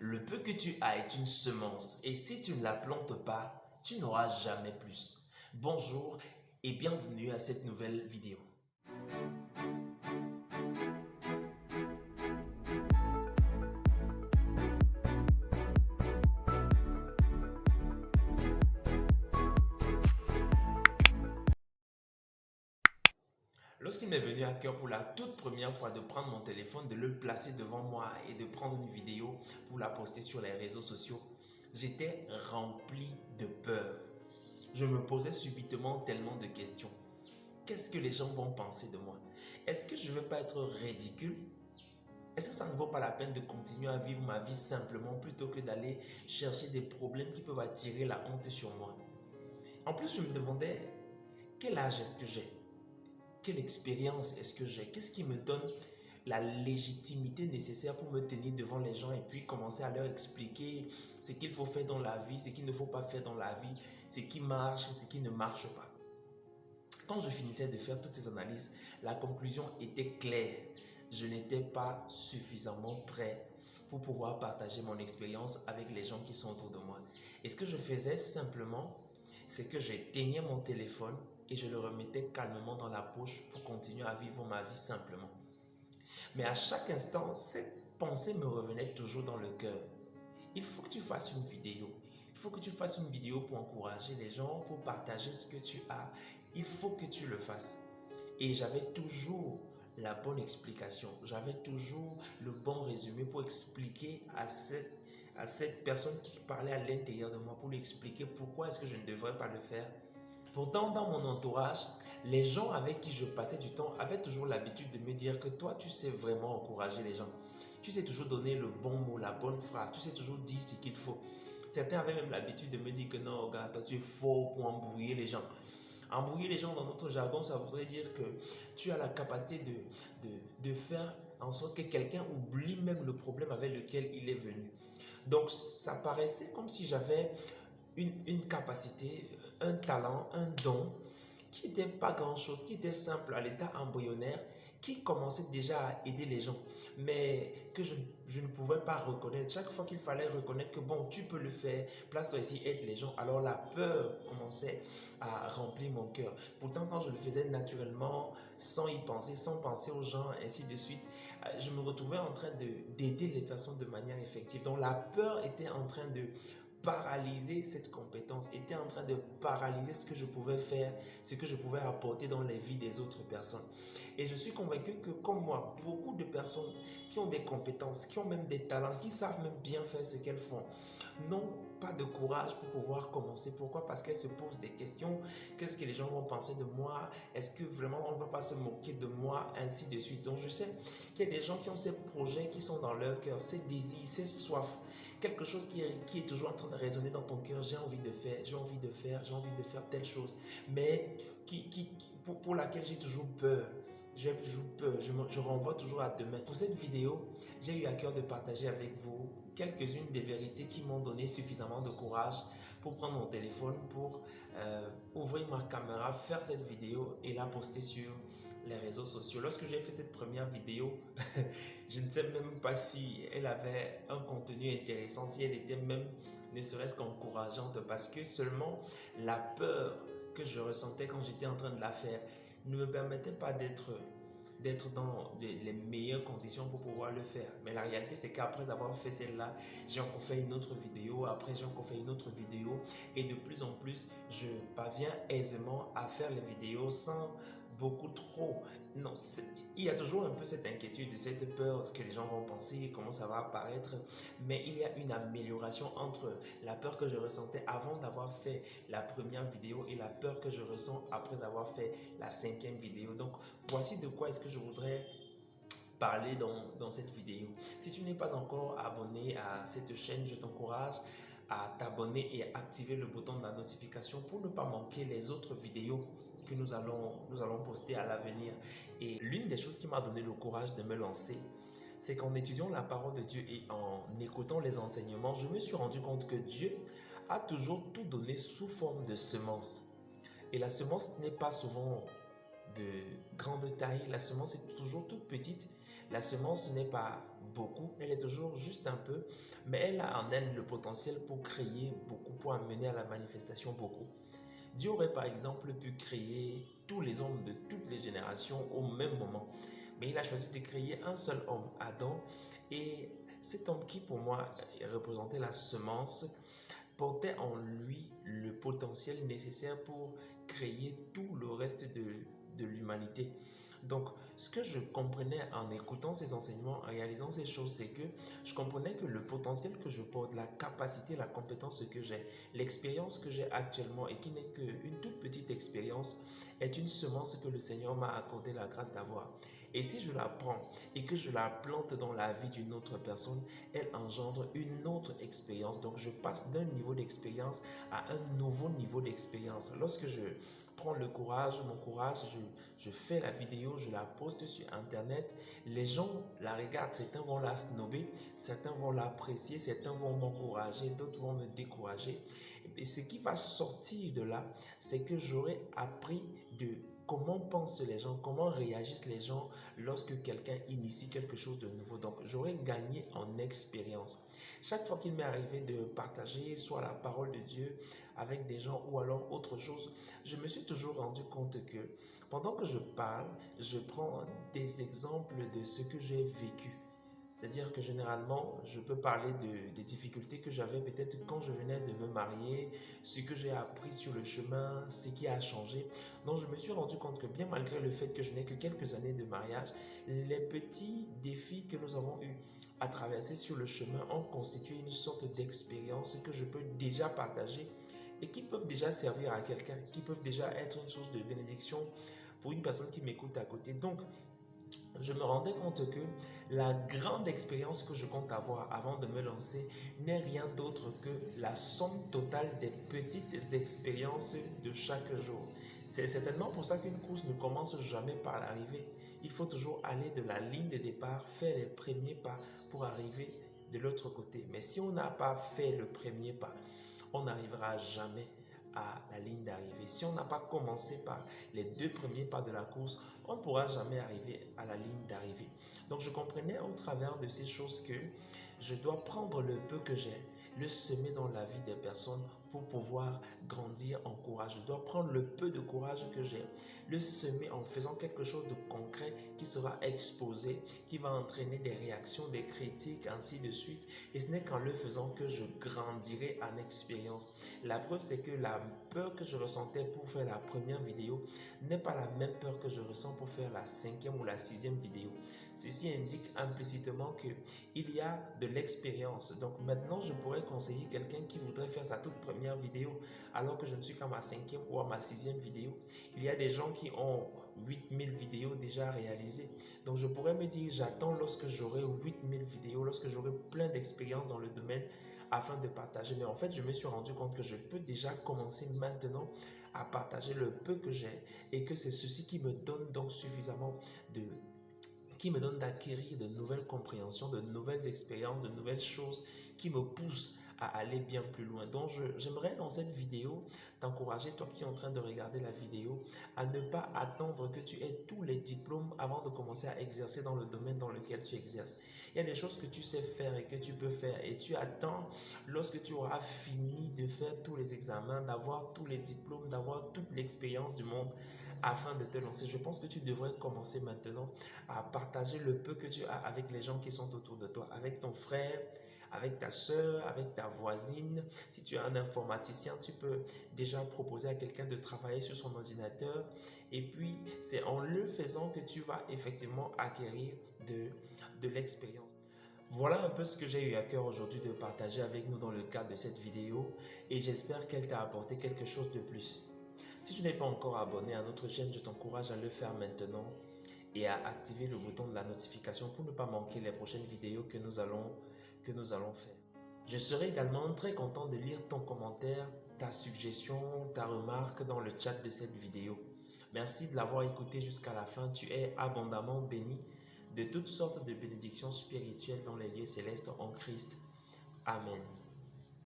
Le peu que tu as est une semence et si tu ne la plantes pas, tu n'auras jamais plus. Bonjour et bienvenue à cette nouvelle vidéo. Lorsqu'il m'est venu à cœur pour la toute première fois de prendre mon téléphone, de le placer devant moi et de prendre une vidéo pour la poster sur les réseaux sociaux, j'étais rempli de peur. Je me posais subitement tellement de questions. Qu'est-ce que les gens vont penser de moi? Est-ce que je ne vais pas être ridicule? Est-ce que ça ne vaut pas la peine de continuer à vivre ma vie simplement plutôt que d'aller chercher des problèmes qui peuvent attirer la honte sur moi? En plus, je me demandais, quel âge est-ce que j'ai? Quelle expérience est-ce que j'ai? Qu'est-ce qui me donne la légitimité nécessaire pour me tenir devant les gens et puis commencer à leur expliquer ce qu'il faut faire dans la vie, ce qu'il ne faut pas faire dans la vie, ce qui marche, ce qui ne marche pas. Quand je finissais de faire toutes ces analyses, la conclusion était claire. Je n'étais pas suffisamment prêt pour pouvoir partager mon expérience avec les gens qui sont autour de moi. Et ce que je faisais simplement, c'est que j'éteignais mon téléphone et je le remettais calmement dans la poche pour continuer à vivre ma vie simplement. Mais à chaque instant, cette pensée me revenait toujours dans le cœur. Il faut que tu fasses une vidéo. Il faut que tu fasses une vidéo pour encourager les gens, pour partager ce que tu as. Il faut que tu le fasses. Et j'avais toujours la bonne explication. J'avais toujours le bon résumé pour expliquer à cette personne qui parlait à l'intérieur de moi, pour lui expliquer pourquoi est-ce que je ne devrais pas le faire. Pourtant, dans mon entourage, les gens avec qui je passais du temps avaient toujours l'habitude de me dire que toi, tu sais vraiment encourager les gens. Tu sais toujours donner le bon mot, la bonne phrase. Tu sais toujours dire ce qu'il faut. Certains avaient même l'habitude de me dire que non, regarde, toi, tu es faux pour embrouiller les gens. Embrouiller les gens dans notre jargon, ça voudrait dire que tu as la capacité de faire en sorte que quelqu'un oublie même le problème avec lequel il est venu. Donc, ça paraissait comme si j'avais une capacité, un talent, un don qui n'était pas grand-chose, qui était simple à l'état embryonnaire, qui commençait déjà à aider les gens, mais que je ne pouvais pas reconnaître. Chaque fois qu'il fallait reconnaître que bon, tu peux le faire, place-toi ici, aide les gens, alors la peur commençait à remplir mon cœur. Pourtant, quand je le faisais naturellement, sans y penser, sans penser aux gens, ainsi de suite, je me retrouvais en train d'aider les personnes de manière effective. Donc la peur était en train de paralyser cette compétence, était en train de paralyser ce que je pouvais faire, ce que je pouvais apporter dans les vies des autres personnes. Et je suis convaincu que comme moi, beaucoup de personnes qui ont des compétences, qui ont même des talents, qui savent même bien faire ce qu'elles font, n'ont pas de courage pour pouvoir commencer. Pourquoi? Parce qu'elles se posent des questions. Qu'est-ce que les gens vont penser de moi? Est-ce que vraiment on ne va pas se moquer de moi? Ainsi de suite. Donc je sais qu'il y a des gens qui ont ces projets qui sont dans leur cœur, ces désirs, ces soifs. Quelque chose qui est toujours en train de résonner dans ton cœur. J'ai envie de faire, j'ai envie de faire, j'ai envie de faire telle chose. Mais pour laquelle j'ai toujours peur. J'ai toujours peur, je renvoie toujours à demain. Pour cette vidéo, j'ai eu à cœur de partager avec vous quelques-unes des vérités qui m'ont donné suffisamment de courage pour prendre mon téléphone, pour ouvrir ma caméra, faire cette vidéo et la poster sur les réseaux sociaux. Lorsque j'ai fait cette première vidéo, je ne sais même pas si elle avait un contenu intéressant, si elle était même ne serait-ce qu'encourageante, parce que seulement la peur que je ressentais quand j'étais en train de la faire ne me permettait pas d'être dans les meilleures conditions pour pouvoir le faire. Mais la réalité, c'est qu'après avoir fait celle-là, j'ai encore fait une autre vidéo, après j'ai encore fait une autre vidéo, et de plus en plus, je parviens aisément à faire les vidéos sans beaucoup trop. Non, il y a toujours un peu cette inquiétude, cette peur, ce que les gens vont penser, comment ça va apparaître, mais il y a une amélioration entre la peur que je ressentais avant d'avoir fait la première vidéo et la peur que je ressens après avoir fait la cinquième vidéo. Donc, voici de quoi est-ce que je voudrais parler dans cette vidéo. Si tu n'es pas encore abonné à cette chaîne, je t'encourage à t'abonner et activer le bouton de la notification pour ne pas manquer les autres vidéos que nous allons poster à l'avenir. Et l'une des choses qui m'a donné le courage de me lancer, c'est qu'en étudiant la parole de Dieu et en écoutant les enseignements, je me suis rendu compte que Dieu a toujours tout donné sous forme de semence. Et la semence n'est pas souvent de grande taille, la semence est toujours toute petite, La semence n'est pas beaucoup, elle est toujours juste un peu, mais elle a en elle le potentiel pour créer beaucoup, pour amener à la manifestation beaucoup. Dieu aurait par exemple pu créer tous les hommes de toutes les générations au même moment, mais il a choisi de créer un seul homme, Adam, et cet homme qui pour moi représentait la semence portait en lui le potentiel nécessaire pour créer tout le reste de l'humanité. Donc, ce que je comprenais en écoutant ces enseignements, en réalisant ces choses, c'est que je comprenais que le potentiel que je porte, la capacité, la compétence que j'ai, l'expérience que j'ai actuellement et qui n'est qu'une toute petite expérience, est une semence que le Seigneur m'a accordé la grâce d'avoir. Et si je la prends et que je la plante dans la vie d'une autre personne, elle engendre une autre expérience. Donc je passe d'un niveau d'expérience à un nouveau niveau d'expérience. Lorsque je prends le courage, mon courage, je fais la vidéo, je la poste sur Internet, les gens la regardent, certains vont la snober, certains vont l'apprécier, certains vont m'encourager, d'autres vont me décourager. Et ce qui va sortir de là, c'est que j'aurai appris de comment pensent les gens, comment réagissent les gens lorsque quelqu'un initie quelque chose de nouveau. Donc, j'aurais gagné en expérience. Chaque fois qu'il m'est arrivé de partager soit la parole de Dieu avec des gens ou alors autre chose, je me suis toujours rendu compte que pendant que je parle, je prends des exemples de ce que j'ai vécu. C'est-à-dire que généralement, je peux parler des difficultés que j'avais peut-être quand je venais de me marier, ce que j'ai appris sur le chemin, ce qui a changé. Donc je me suis rendu compte que bien malgré le fait que je n'ai que quelques années de mariage, les petits défis que nous avons eus à traverser sur le chemin ont constitué une sorte d'expérience que je peux déjà partager et qui peuvent déjà servir à quelqu'un, qui peuvent déjà être une source de bénédiction pour une personne qui m'écoute à côté. Donc, je me rendais compte que la grande expérience que je compte avoir avant de me lancer n'est rien d'autre que la somme totale des petites expériences de chaque jour. C'est certainement pour ça qu'une course ne commence jamais par l'arrivée. Il faut toujours aller de la ligne de départ, faire les premiers pas pour arriver de l'autre côté. Mais si on n'a pas fait le premier pas, on n'arrivera jamais à la ligne d'arrivée. Si on n'a pas commencé par les deux premiers pas de la course, on ne pourra jamais arriver à la ligne d'arrivée. Donc je comprenais au travers de ces choses que je dois prendre le peu que j'ai, le semer dans la vie des personnes pour pouvoir grandir en courage. Je dois prendre le peu de courage que j'ai, le semer en faisant quelque chose de concret qui sera exposé, qui va entraîner des réactions, des critiques, ainsi de suite. Et ce n'est qu'en le faisant que je grandirai en expérience. La preuve, c'est que la peur que je ressentais pour faire la première vidéo n'est pas la même peur que je ressens pour faire la 5e ou la 6e vidéo. Ceci indique implicitement qu'il y a de l'expérience. Donc maintenant, je pourrais conseiller quelqu'un qui voudrait faire sa toute première vidéo alors que je ne suis qu'à ma 5e ou à ma 6e vidéo. Il y a des gens qui ont 8000 vidéos déjà réalisées. Donc je pourrais me dire, j'attends lorsque j'aurai 8000 vidéos, lorsque j'aurai plein d'expérience dans le domaine afin de partager. Mais en fait, je me suis rendu compte que je peux déjà commencer maintenant à partager le peu que j'ai et que c'est ceci qui me donne donc suffisamment qui me donne d'acquérir de nouvelles compréhensions, de nouvelles expériences, de nouvelles choses qui me poussent à aller bien plus loin. Donc, j'aimerais dans cette vidéo t'encourager, toi qui es en train de regarder la vidéo, à ne pas attendre que tu aies tous les diplômes avant de commencer à exercer dans le domaine dans lequel tu exerces. Il y a des choses que tu sais faire et que tu peux faire et tu attends lorsque tu auras fini de faire tous les examens, d'avoir tous les diplômes, d'avoir toute l'expérience du monde afin de te lancer. Je pense que tu devrais commencer maintenant à partager le peu que tu as avec les gens qui sont autour de toi, avec ton frère, avec ta soeur, avec ta voisine. Si tu es un informaticien, tu peux déjà proposer à quelqu'un de travailler sur son ordinateur. Et puis, c'est en le faisant que tu vas effectivement acquérir de l'expérience. Voilà un peu ce que j'ai eu à cœur aujourd'hui de partager avec nous dans le cadre de cette vidéo et j'espère qu'elle t'a apporté quelque chose de plus. Si tu n'es pas encore abonné à notre chaîne, je t'encourage à le faire maintenant et à activer le bouton de la notification pour ne pas manquer les prochaines vidéos que nous allons faire. Je serai également très content de lire ton commentaire, ta suggestion, ta remarque dans le chat de cette vidéo. Merci de l'avoir écouté jusqu'à la fin. Tu es abondamment béni de toutes sortes de bénédictions spirituelles dans les lieux célestes en Christ. Amen.